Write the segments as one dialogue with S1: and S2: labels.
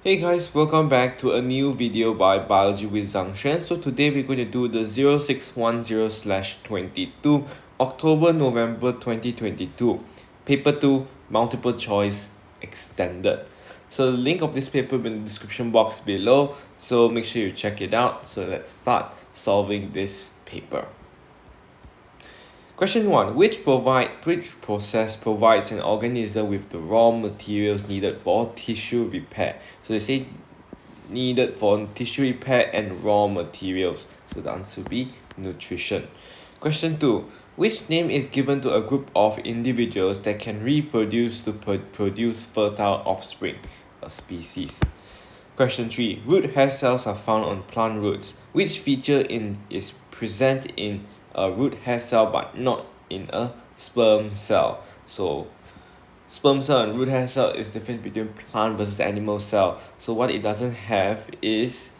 S1: Hey guys, welcome back to a new video by Biology with Zhangshan. So today we're going to do the 0610/22 October-November 2022 Paper 2 Multiple Choice Extended. So the link of this paper will be in the description box below, so make sure you check it out. So let's start solving this paper. Question 1. Which process provides an organism with the raw materials needed for tissue repair? So they say needed for tissue repair and raw materials. So the answer will be nutrition. Question 2. Which name is given to a group of individuals that can reproduce to produce fertile offspring? A species. Question 3. Root hair cells are found on plant roots. Which feature is present in a root hair cell but not in a sperm cell? So sperm cell and root hair cell is different between plant versus animal cell. So what it doesn't have is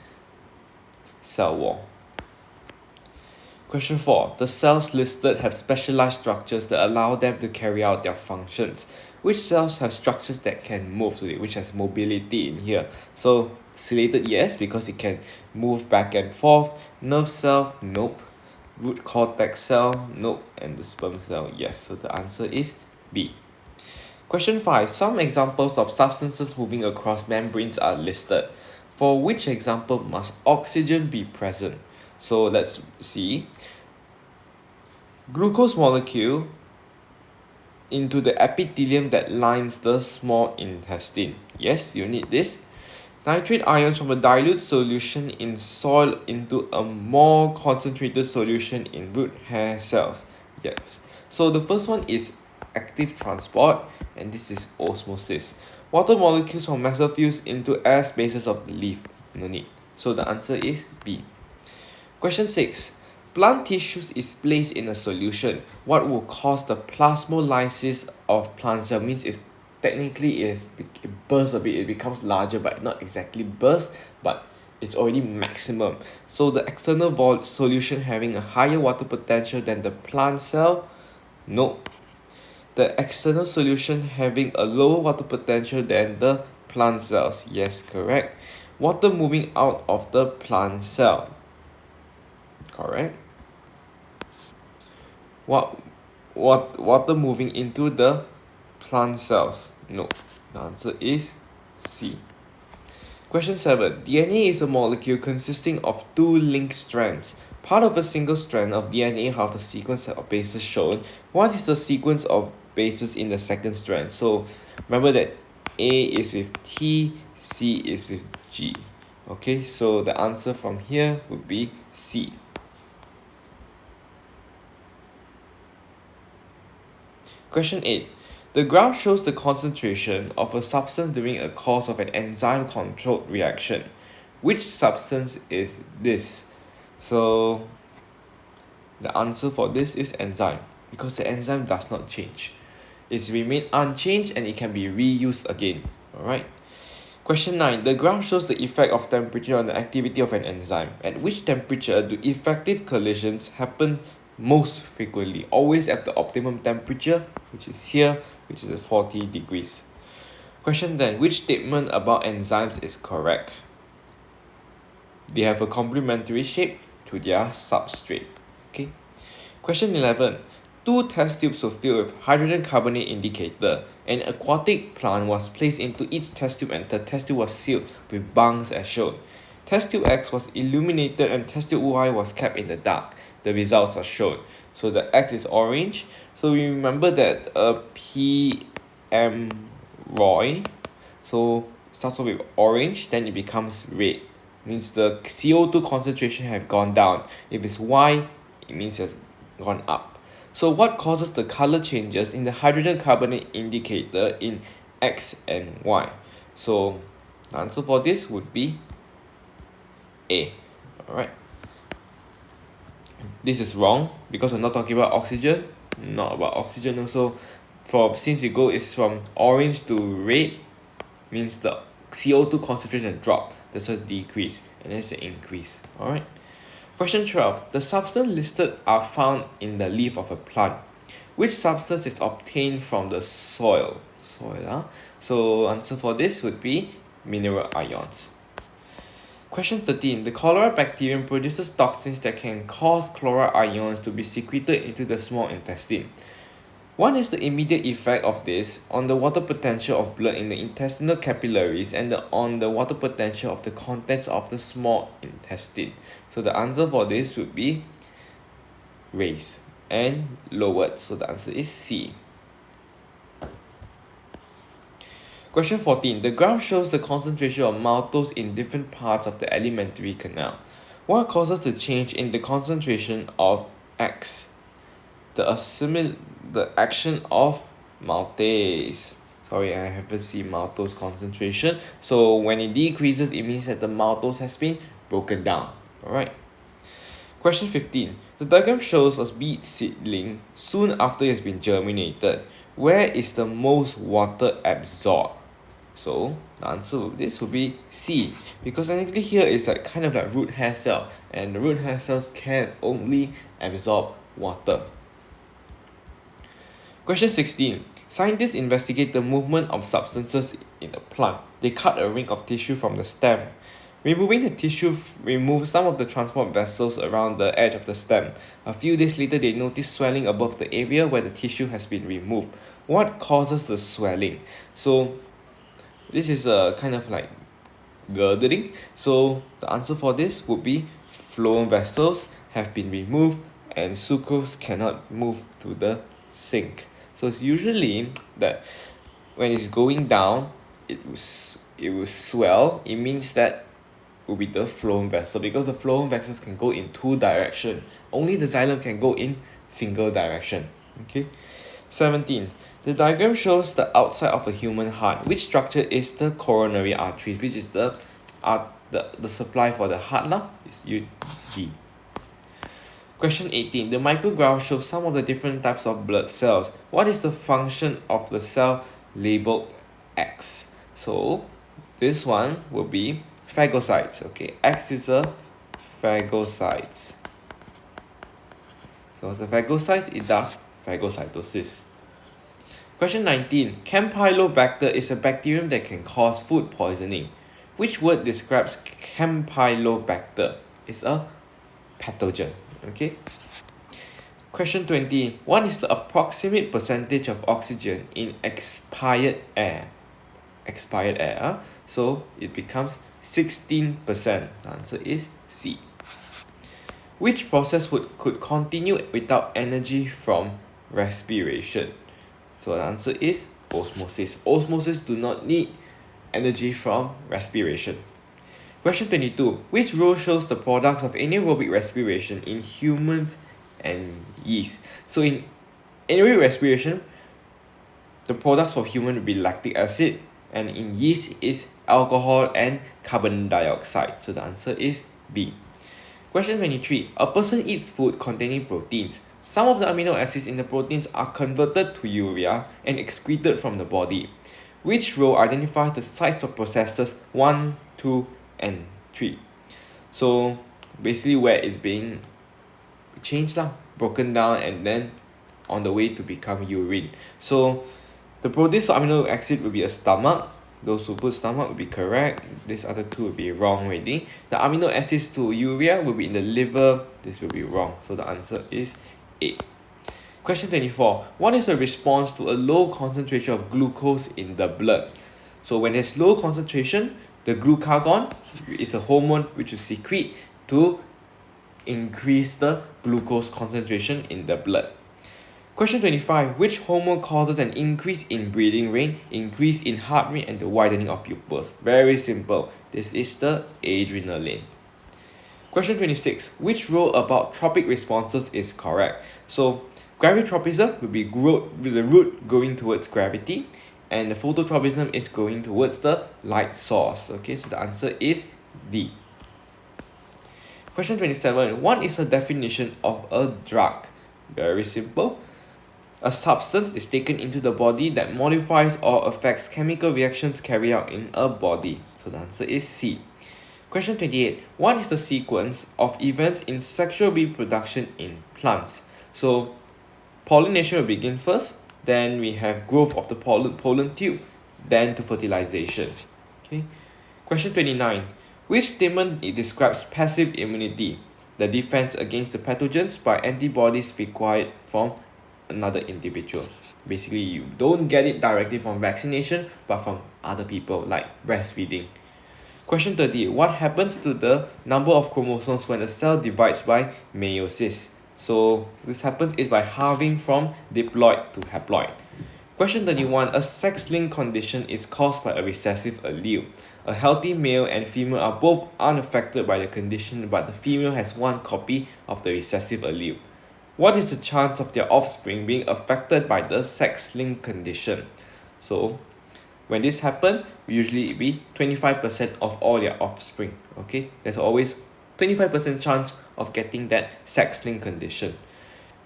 S1: cell wall. Question 4. The cells listed have specialized structures that allow them to carry out their functions. Which cells have structures that can move, which has mobility in here? So ciliated, yes, because it can move back and forth. Nerve cell, nope. Root cortex cell, nope. And the sperm cell, yes. So the answer is B. Question 5. Some examples of substances moving across membranes are listed. For which example must oxygen be present? So let's see. Glucose molecule into the epithelium that lines the small intestine. Yes, you need this. Nitrate ions from a dilute solution in soil into a more concentrated solution in root hair cells. Yes. So the first one is active transport, and this is osmosis. Water molecules from mesophytes into air spaces of the leaf. No need. So the answer is B. Question 6. Plant tissues is placed in a solution. What will cause the plasmolysis of plant cell? Means it bursts a bit, it becomes larger, but not exactly burst, but it's already maximum. So the external solution having a higher water potential than the plant cell? No. The external solution having a lower water potential than the plant cells? Yes, correct. Water moving out of the plant cell? Correct. What water moving into the plant cells? No. The answer is C. Question 7. DNA is a molecule consisting of two linked strands. Part of a single strand of DNA have the sequence of bases shown. What is the sequence of bases in the second strand? So remember that A is with T, C is with G. Okay, so the answer from here would be C. Question 8. The graph shows the concentration of a substance during a course of an enzyme-controlled reaction. Which substance is this? So the answer for this is enzyme, because the enzyme does not change. It's remained unchanged and it can be reused again. Alright. Question 9. The graph shows the effect of temperature on the activity of an enzyme. At which temperature do effective collisions happen most frequently? Always at the optimum temperature, which is here, which is at 40 degrees. Question 10. Which statement about enzymes is correct? They have a complementary shape to their substrate. Okay. Question 11. 2 test tubes were filled with hydrogen carbonate indicator. An aquatic plant was placed into each test tube and the test tube was sealed with bungs as shown. Test tube X was illuminated and test tube Y was kept in the dark. The results are shown. So the X is orange. So we remember that PM Roy, so starts off with orange, then it becomes red. Means the CO2 concentration have gone down. If it's Y, it means it's gone up. So what causes the color changes in the hydrogen carbonate indicator in X and Y? So the answer for this would be A. Alright. This is wrong because we're not talking about oxygen. Not about oxygen also. Since we go is from orange to red, means the CO2 concentration drop. That's a decrease, and that's an increase. Alright. Question 12. The substance listed are found in the leaf of a plant. Which substance is obtained from the soil? So answer for this would be mineral ions. Question 13. The cholera bacterium produces toxins that can cause chloride ions to be secreted into the small intestine. What is the immediate effect of this on the water potential of blood in the intestinal capillaries and on the water potential of the contents of the small intestine? So the answer for this would be raised and lowered. So the answer is C. Question 14. The graph shows the concentration of maltose in different parts of the alimentary canal. What causes the change in the concentration of X? The action of maltase. Sorry, I haven't seen maltose concentration. So when it decreases, it means that the maltose has been broken down. Alright. Question 15. The diagram shows a beet seedling soon after it has been germinated. Where is the most water absorbed? So the answer of this will be C, because technically here is like kind of like root hair cell, and the root hair cells can only absorb water. Question 16. Scientists investigate the movement of substances in a plant. They cut a ring of tissue from the stem. Removing the tissue removes some of the transport vessels around the edge of the stem. A few days later, they notice swelling above the area where the tissue has been removed. What causes the swelling? So this is a kind of like girdling. So the answer for this would be phloem vessels have been removed and sucrose cannot move to the sink. So it's usually that when it's going down, it will swell. It means that will be the phloem vessel, because the phloem vessels can go in two directions. Only the xylem can go in single direction. Okay. 17. The diagram shows the outside of a human heart. Which structure is the coronary arteries, which is the supply for the heart now? Is UD. Question 18. The micrograph shows some of the different types of blood cells. What is the function of the cell labeled X? So this one will be phagocytes. Okay, X is a phagocytes. So as a phagocyte, it does phagocytosis. Question 19. Campylobacter is a bacterium that can cause food poisoning. Which word describes Campylobacter? It's a pathogen. Okay. Question 20. What is the approximate percentage of oxygen in expired air? Expired air. So it becomes 16%. The answer is C. Which process could continue without energy from respiration? So the answer is osmosis. Osmosis do not need energy from respiration. Question 22. Which row shows the products of anaerobic respiration in humans and yeast? So in anaerobic respiration, the products for human will be lactic acid, and in yeast is alcohol and carbon dioxide. So the answer is B. Question 23. A person eats food containing proteins. Some of the amino acids in the proteins are converted to urea and excreted from the body. Which row identifies the sites of processes 1, 2, and 3? So basically where it's being changed, broken down, and then on the way to become urine. So the proteins for amino acid will be a stomach. Those who put stomach will be correct. These other two will be wrong already. The amino acids to urea will be in the liver. This will be wrong. So the answer is A. Question 24. What is the response to a low concentration of glucose in the blood? So when there's low concentration, the glucagon is a hormone which will secrete to increase the glucose concentration in the blood. Question 25. Which hormone causes an increase in breathing rate, increase in heart rate, and the widening of pupils? Very simple. This is the adrenaline. Question 26. Which row about tropic responses is correct? So gravitropism will be with the root going towards gravity, and the phototropism is going towards the light source. Okay, so the answer is D. Question 27. What is the definition of a drug? Very simple. A substance is taken into the body that modifies or affects chemical reactions carried out in a body. So the answer is C. Question 28. What is the sequence of events in sexual reproduction in plants? So pollination will begin first, then we have growth of the pollen tube, then to fertilization. Okay. Question 29. Which statement it describes passive immunity, the defense against the pathogens by antibodies required from another individual? Basically, you don't get it directly from vaccination, but from other people, like breastfeeding. Question 30. What happens to the number of chromosomes when a cell divides by meiosis? So this happens is by halving from diploid to haploid. Question 31. A sex-linked condition is caused by a recessive allele. A healthy male and female are both unaffected by the condition, but the female has one copy of the recessive allele. What is the chance of their offspring being affected by the sex-linked condition? So when this happens, usually it be 25% of all their offspring. Okay, there's always 25% chance of getting that sex-linked condition.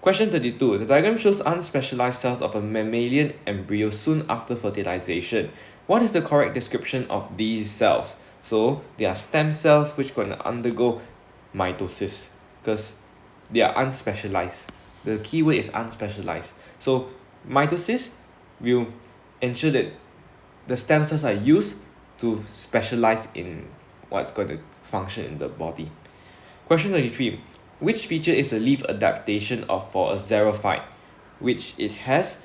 S1: Question 32. The diagram shows unspecialized cells of a mammalian embryo soon after fertilization. What is the correct description of these cells? So they are stem cells which are going to undergo mitosis because they are unspecialized. The keyword is unspecialized. So mitosis will ensure that the stem cells are used to specialize in what's going to function in the body. Question 33. Which feature is a leaf adaptation for a xerophyte? Which it has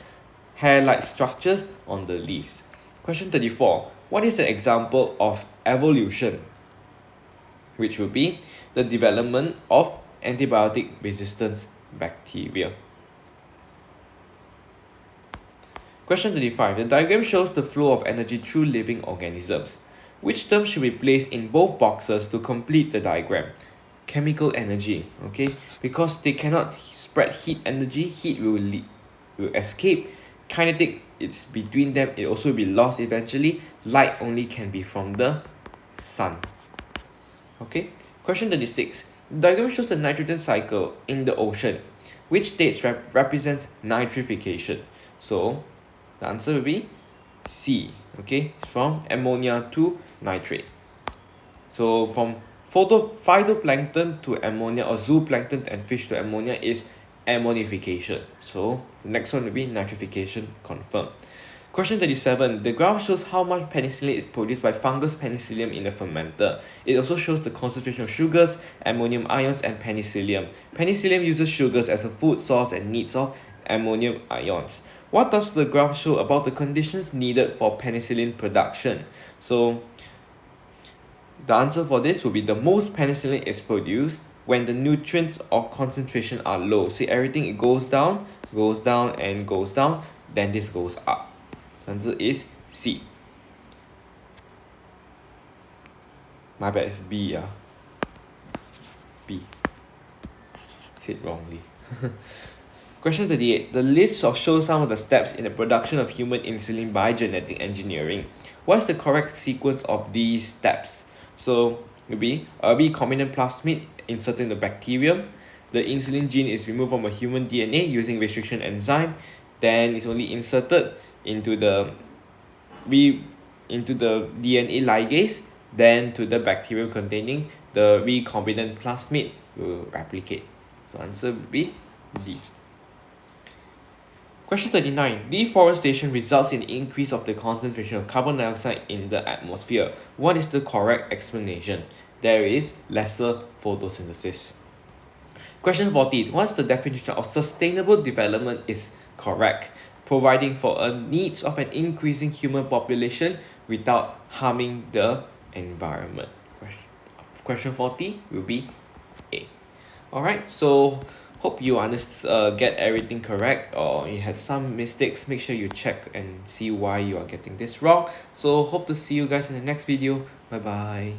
S1: hair-like structures on the leaves. Question 34. What is an example of evolution? Which will be the development of antibiotic resistance bacteria. Question 35. The diagram shows the flow of energy through living organisms. Which term should be placed in both boxes to complete the diagram? Chemical energy, okay, because they cannot spread heat energy, heat will escape. Kinetic, it's between them, it also will be lost eventually. Light only can be from the sun. Okay. Question 36. The diagram shows the nitrogen cycle in the ocean. Which stage represents nitrification? So the answer will be C. Okay, from ammonia to nitrate. So from phytoplankton to ammonia, or zooplankton and fish to ammonia, is ammonification. So the next one will be nitrification, confirmed. Question 37. The graph shows how much penicillin is produced by fungus penicillium in the fermenter. It also shows the concentration of sugars, ammonium ions, and penicillium. Penicillium uses sugars as a food source and needs of ammonium ions. What does the graph show about the conditions needed for penicillin production? So the answer for this will be the most penicillin is produced when the nutrients or concentration are low. See, everything it goes down, and goes down, then this goes up. The answer is C. My bad, it's B. B. Said wrongly. Question 38. The list shows some of the steps in the production of human insulin by genetic engineering. What's the correct sequence of these steps? So it will be a recombinant plasmid inserted in the bacterium. The insulin gene is removed from a human DNA using restriction enzyme. Then it's only inserted into the DNA ligase. Then to the bacterium containing the recombinant plasmid will replicate. So answer would be D. Question 39. Deforestation results in increase of the concentration of carbon dioxide in the atmosphere. What is the correct explanation? There is lesser photosynthesis. Question 40. What's the definition of sustainable development is correct? Providing for a needs of an increasing human population without harming the environment. Question 40 will be A. Alright, so hope you get everything correct, or you had some mistakes. Make sure you check and see why you are getting this wrong. So hope to see you guys in the next video. Bye bye.